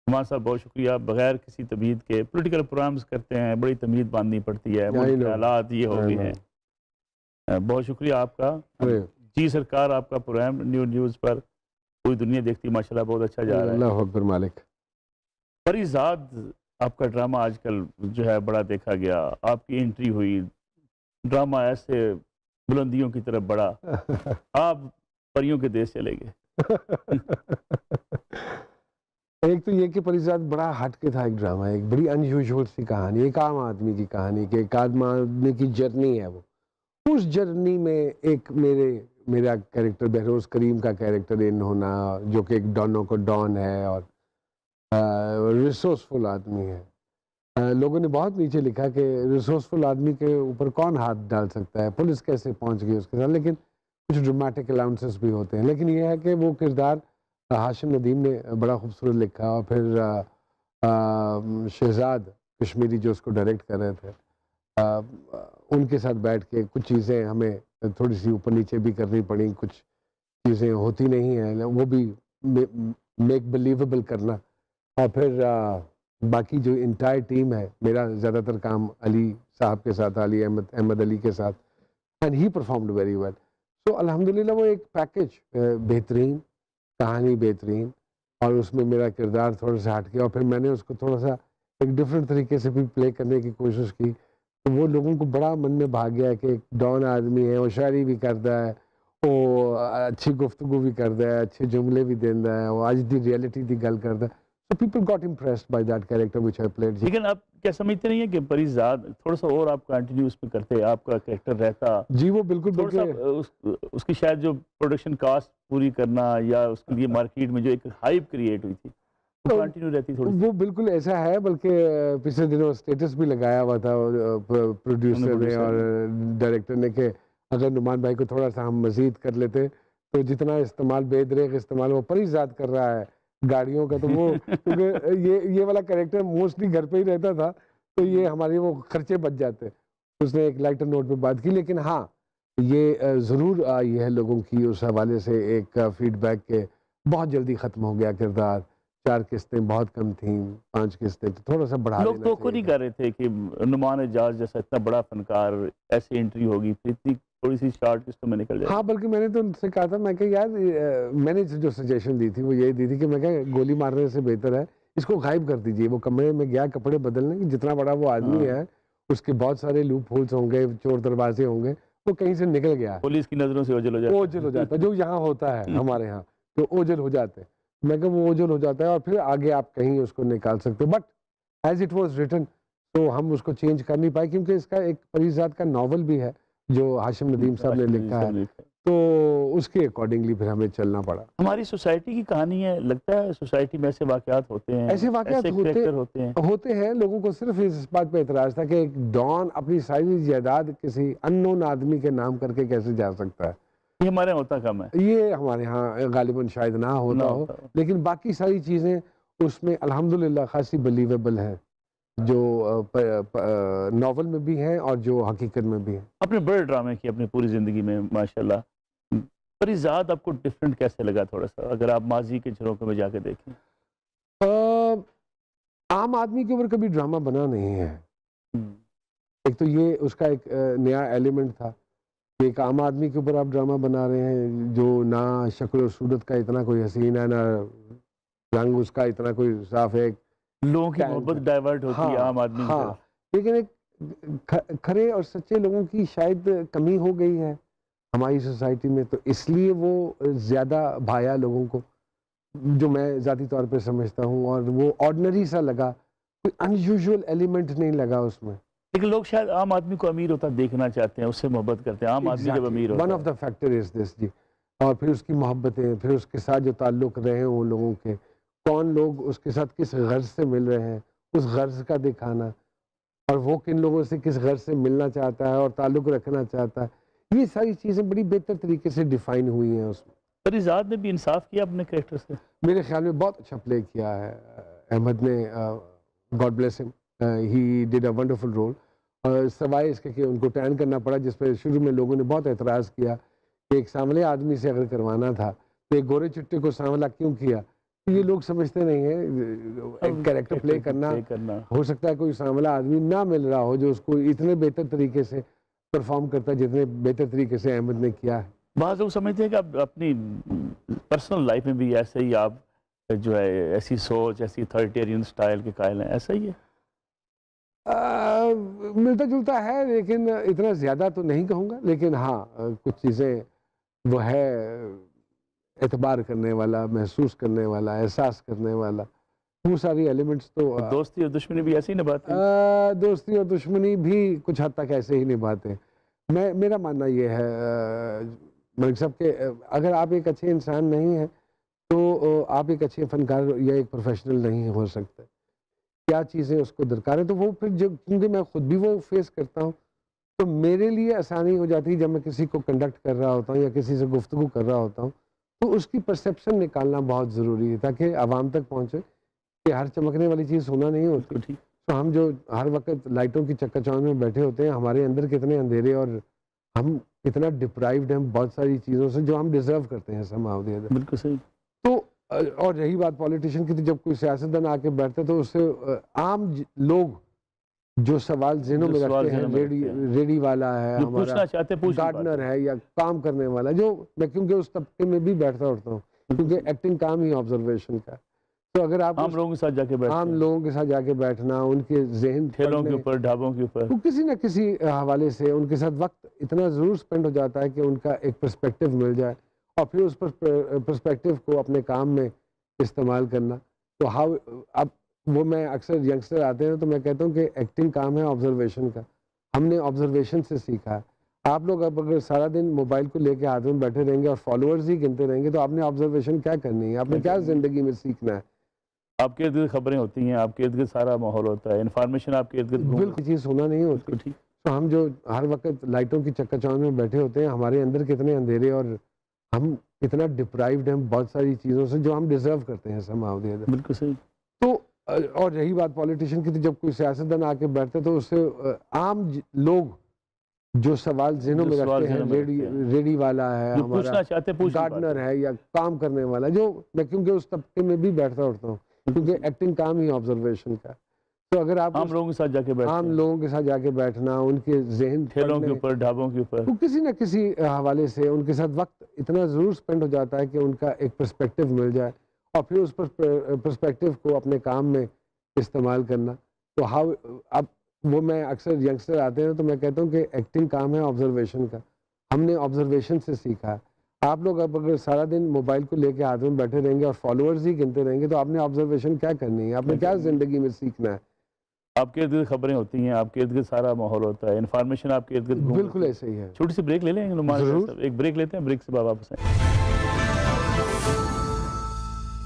عثمان صاحب بہت شکریہ. بغیر کسی تمہید کے پولیٹیکل پروگرامز کرتے ہیں, بڑی تمہید باندھنی پڑتی ہے, ملک کے حالات یہ ہو گئے ہیں. بہت شکریہ آپ کا. جی سرکار, آپ کا پروگرام نیوز پر پوری دنیا دیکھتی, ماشاءاللہ بہت اچھا جا رہا ہے. اللہ اکبر مالک. پریزاد آپ کا ڈرامہ آج کل جو ہے بڑا دیکھا گیا, آپ کی انٹری ہوئی, ڈرامہ ایسے بلندیوں کی طرف بڑھا, آپ پریوں کے دیش چلے گئے. ایک تو یہ کہ پریزاد بڑا ہٹ کے تھا ایک ڈرامہ, ایک بڑی ان یوزول سی کہانی, ایک عام آدمی کی کہانی, کہ ایک عام آدمی کی جرنی ہے وہ. اس جرنی میں ایک میرا کیریکٹر بہروز کریم کا کیریکٹر ان ہونا, جو کہ ایک ڈانوں کو ڈان ہے اور ریسورسفل آدمی ہے. لوگوں نے بہت نیچے لکھا کہ ریسورسفل آدمی کے اوپر کون ہاتھ ڈال سکتا ہے, پولیس کیسے پہنچ گئی اس کے ساتھ, لیکن کچھ ڈرامیٹک الاؤنسز بھی ہوتے ہیں. لیکن یہ ہے کہ وہ کردار ہاشم ندیم نے بڑا خوبصورت لکھا, اور پھر شہزاد کشمیری جو اس کو ڈائریکٹ کر رہے تھے, ان کے ساتھ بیٹھ کے کچھ چیزیں ہمیں تھوڑی سی اوپر نیچے بھی کرنی پڑیں, کچھ چیزیں ہوتی نہیں ہیں وہ بھی میک بلیویبل کرنا. اور پھر باقی جو انٹائر ٹیم ہے, میرا زیادہ تر کام علی صاحب کے ساتھ, علی احمد علی کے ساتھ, and he performed very well. So الحمدللہ وہ ایک پیکج بہترین, کہانی بہترین, اور اس میں میرا کردار تھوڑا سا ہٹ گیا, اور پھر میں نے اس کو تھوڑا سا ایک ڈفرینٹ طریقے سے بھی پلے کرنے کی کوشش کی. تو وہ لوگوں کو بڑا من میں بھا گیا کہ ایک ڈان آدمی ہے, وہ شاعری بھی کرتا ہے, وہ اچھی گفتگو بھی کرتا ہے, اچھے جملے بھی دینا ہے, وہ آج دی ریئلٹی دی گل کرتا ہے. So people got impressed by that character which I played. لیکن آپ کیا سمجھتے نہیں ہیں کہ پریزاد تھوڑا سا اور آپ کنٹینیو اس میں کرتے, آپ کا کریکٹر رہتا جی وہ بالکل تھوڑا سا اس کی شاید جو پروڈکشن کاسٹ پوری کرنا, یا اس کے لیے مارکیٹ میں جو ایک ہائپ کریٹ ہوئی تھی وہ کنٹینیو رہتی تھوڑی سی. وہ بالکل ایسا ہے, بلکہ پچھلے دنوں اسٹیٹس بھی لگایا ہوا تھا پروڈیوسر نے اور ڈائریکٹر نے کہ اگر نعمان بھائی کو تھوڑا سا ہم مزید کر لیتے, تو جتنا استعمال بے دریغ استعمال وہ پریزاد کر رہا ہے گاڑیوں کا, تو وہ کیونکہ یہ والا کریکٹر موسٹلی گھر پہ ہی رہتا تھا, تو یہ ہمارے وہ خرچے بچ جاتے. اس نے ایک لائٹر نوٹ پہ بات کی. لیکن ہاں یہ ضرور آئی ہے لوگوں کی اس حوالے سے ایک فیڈ بیک کہ بہت جلدی ختم ہو گیا کردار, 4 قسطیں بہت کم تھیں, 5 قسطیں, تو تھوڑا سا بڑھا لوگ تو خود نہیں کر رہے تھے کہ نعمان اعجاز جیسا اتنا بڑا فنکار ایسی انٹری ہوگی, پھر اتنی تھوڑی سی شارٹ قسطوں میں نکل جائے. ہاں بلکہ میں نے تو ان سے کہا تھا, میں کہ یار میں نے جو سجیشن دی تھی وہ یہی دی تھی کہ میں کہ گولی مارنے سے بہتر ہے اس کو غائب کر دیجئے. وہ کمرے میں گیا کپڑے بدلنے, جتنا بڑا وہ آدمی ہے اس کے بہت سارے لوپ ہولز ہوں گے, چور دروازے ہوں گے, وہ کہیں سے نکل گیا, پولیس کی نظروں سے اوجھل ہو جاتا ہے جو یہاں ہوتا ہے ہمارے ہاں, تو اوجھل ہو جاتے ہیں. میں کہ وہ اوجھل ہو جاتا ہے اور پھر آگے آپ کہیں اس کو نکال سکتے. But as it was written, تو ہم اس کو چینج کر نہیں پائے, کیونکہ اس کا ایک پریزاد کا ناول بھی ہے جو ہاشم ندیم صاحب نے لکھا ہے, تو اس کے اکارڈنگلی پھر ہمیں چلنا پڑا. ہماری سوسائٹی کی کہانی ہے, لگتا ہے سوسائٹی میں ایسے واقعات ہوتے ہیں, ایسے واقعات ہوتے ہیں. لوگوں کو صرف اس بات پہ اعتراض تھا کہ ایک ڈان اپنی ساری جائیداد کسی ان نون آدمی کے نام کر کے کیسے جا سکتا ہے. یہ ہمارے یہاں ہوتا کم ہے, یہ ہمارے ہاں غالباً شاید نہ ہوتا ہو, لیکن باقی ساری چیزیں اس میں الحمدللہ خاصی بلیویبل ہیں, جو ناول میں بھی ہیں اور جو حقیقت میں بھی ہیں. اپنے بڑے ڈرامے کی اپنی پوری زندگی میں ماشاءاللہ, پریزاد آپ کو ڈیفرنٹ کیسے لگا تھوڑا سا, اگر آپ ماضی کے جھروکوں میں جا کے دیکھیں؟ عام آدمی کے اوپر کبھی ڈرامہ بنا نہیں ہے. ایک تو یہ اس کا ایک نیا ایلیمنٹ تھا کہ ایک عام آدمی کے اوپر آپ ڈرامہ بنا رہے ہیں جو نہ شکل و صورت کا اتنا کوئی حسین ہے, نہ رنگ اس کا اتنا کوئی صاف ہے, لوگوں کی محبت ڈائیورٹ ہوتی ہے عام آدمی کی طرف. لیکن ایک کھرے اور سچے لوگوں کی شاید کمی ہو گئی ہے ہماری سوسائٹی میں, تو اس لیے وہ زیادہ بھایا لوگوں کو, جو میں ذاتی طور پہ سمجھتا ہوں, اور وہ آرڈنری سا لگا, کوئی ان یوزول ایلیمنٹ نہیں لگا اس میں. لیکن لوگ شاید عام آدمی کو امیر ہوتا دیکھنا چاہتے ہیں, اس سے محبت کرتے ہیں. عام آدمی جب امیر ہوتا ہے, one of the factor is this جی. اور پھر اس کی محبتیں, پھر اس کے ساتھ جو تعلق رہے ہوں لوگوں کے, کون لوگ اس کے ساتھ کس غرض سے مل رہے ہیں, اس غرض کا دکھانا, اور وہ کن لوگوں سے کس غرض سے ملنا چاہتا ہے اور تعلق رکھنا چاہتا ہے, یہ ساری چیزیں بڑی بہتر طریقے سے ڈیفائن ہوئی ہیں اس میں. پریزاد نے بھی انصاف کیا اپنے کریکٹر سے, میرے خیال میں بہت اچھا پلے کیا ہے احمد نے, God bless him, he did a wonderful role. سوائے اس کے کہ ان کو ٹین کرنا پڑا, جس پہ شروع میں لوگوں نے بہت اعتراض کیا کہ ایک سانولے آدمی سے اگر کروانا تھا تو ایک گورے چٹے کو سانولا کیوں کیا, یہ لوگ سمجھتے نہیں ہیں کیریکٹر پلے کرنا ہو سکتا ہے کوئی ساملا آدمی نہ مل رہا ہو جو اس کو اتنے بہتر طریقے سے پرفارم کرتا ہے جتنے بہتر طریقے سے احمد نے کیا ہے۔ بعض لوگ سمجھتے ہیں کہ اب اپنی پرسنل لائف میں بھی ایسے ہی آپ جو ہے ایسی سوچ ایسی اتھارٹیرین سٹائل کے قائل ہیں، ایسا ہی ہے؟ ملتا جلتا ہے لیکن اتنا زیادہ تو نہیں کہوں گا، لیکن ہاں کچھ چیزیں وہ ہے اعتبار کرنے والا، محسوس کرنے والا، احساس کرنے والا، وہ ساری ایلیمنٹس تو دوستی اور دشمنی بھی ایسے ہی نبھاتے ہیں؟ دوستی اور دشمنی بھی کچھ حد تک ایسے ہی نبھاتے ہیں۔ میرا ماننا یہ ہے ملک صاحب کہ اگر آپ ایک اچھے انسان نہیں ہیں تو آپ ایک اچھے فنکار یا ایک پروفیشنل نہیں ہو سکتے۔ کیا چیزیں اس کو درکار ہے تو وہ پھر کیونکہ میں خود بھی وہ فیس کرتا ہوں تو میرے لیے آسانی ہو جاتی ہے جب میں کسی کو کنڈکٹ کر رہا ہوتا ہوں یا کسی سے گفتگو کر رہا ہوتا ہوں تو اس کی پرسیپشن نکالنا بہت ضروری ہے تاکہ عوام تک پہنچے کہ ہر چمکنے والی چیز سونا نہیں ہوتی۔ تو ہم جو ہر وقت لائٹوں کی چکا چوند میں بیٹھے ہوتے ہیں، ہمارے اندر کتنے اندھیرے اور ہم کتنا ڈپرائیوڈ ہیں بہت ساری چیزوں سے جو ہم ڈیزرو کرتے ہیں somehow the other۔ بالکل صحیح۔ تو اور رہی بات پولیٹیشین کی، تو جب کوئی سیاستدان آ کے بیٹھتا تو اس سے عام لوگ جو سوال ذہنوں میں رکھتے ہیں، ریڈی والا ہے ہمارا، گارڈنر ہے یا کام کرنے والا، جو میں کیونکہ اس طبقے میں بھی بیٹھتا اٹھتا ہوں کیونکہ ایکٹنگ کام ہی آبزرویشن کا، تو اگر آپ عام لوگوں کے ساتھ جا کے بیٹھنا، ان کے ذہن ٹھیلوں کے اوپر، ڈھابوں کے اوپر، کسی نہ کسی حوالے سے ان کے ساتھ وقت اتنا ضرور سپینڈ ہو جاتا ہے کہ ان کا ایک پرسپیکٹیو مل جائے اور پھر اس پرسپیکٹیو کو اپنے کام میں استعمال کرنا۔ تو اب وہ میں اکثر ینگسٹر آتے ہیں تو میں کہتا ہوں کہ ایکٹنگ کام ہے آبزرویشن کا، ہم نے آبزرویشن سے سیکھا ہے۔ آپ لوگ اب اگر سارا دن موبائل کو لے کے ہاتھ میں بیٹھے رہیں گے اور فالوورز ہی گنتے رہیں گے تو آپ نے آبزرویشن کیا کرنی ہے؟ آپ نے کیا زندگی میں سیکھنا ہے؟ آپ کے ارد گرد خبریں ہوتی ہیں، آپ کے ارد گرد سارا ماحول ہوتا ہے، انفارمیشن آپ کے ارد گرد بالکل چیز ہونا نہیں ہوتی۔ تو ہم جو ہر وقت لائٹوں کی چکا چوند میں بیٹھے ہوتے ہیں، ہمارے اندر کتنے اندھیرے اور ہم کتنا ڈپرائیوڈ ہیں بہت ساری چیزوں سے جو ہم ڈیزرو کرتے ہیں somehow the other۔ بالکل صحیح۔ تو اور رہی بات پولیٹیشین کی، تو جب کوئی سیاستدان آ کے بیٹھتا تو اس سے عام لوگ جو سوال ذہنوں میں رکھتے ہیں، ریڈی والا ہے ہمارا، گارڈنر ہے یا کام کرنے والا، جو میں کیونکہ اس طبقے میں بھی بیٹھتا اٹھتا ہوں کیونکہ ایکٹنگ کام ہی آبزرویشن کا، تو اگر آپ عام لوگوں کے ساتھ جا کے بیٹھنا، ان کے ذہن ٹھیلوں کے اوپر، ڈھابوں کے اوپر، کسی نہ کسی حوالے سے ان کے ساتھ وقت اتنا ضرور سپینڈ ہو جاتا ہے کہ ان کا ایک پرسپیکٹیو مل جائے اور پھر اس پرسپیکٹیو کو اپنے کام میں استعمال کرنا۔ تو اب وہ میں اکثر ینگسٹر آتے ہیں تو میں کہتا ہوں کہ ایکٹنگ کام ہے آبزرویشن کا، ہم نے آبزرویشن سے سیکھا ہے۔ آپ لوگ اب اگر سارا دن موبائل کو لے کے ہاتھ میں بیٹھے رہیں گے اور فالوورز ہی گنتے رہیں گے تو آپ نے آبزرویشن کیا کرنی ہے؟ آپ نے کیا زندگی میں سیکھنا ہے؟ آپ کے ارد گرد خبریں ہوتی ہیں، آپ کے ارد گرد سارا ماحول ہوتا ہے، انفارمیشن آپ کے ارد گرد بالکل ایسے ہی ہے۔ چھوٹی سی بریک لے لیں، ایک بریک لیتے ہیں، بریک سے واپس آئیں۔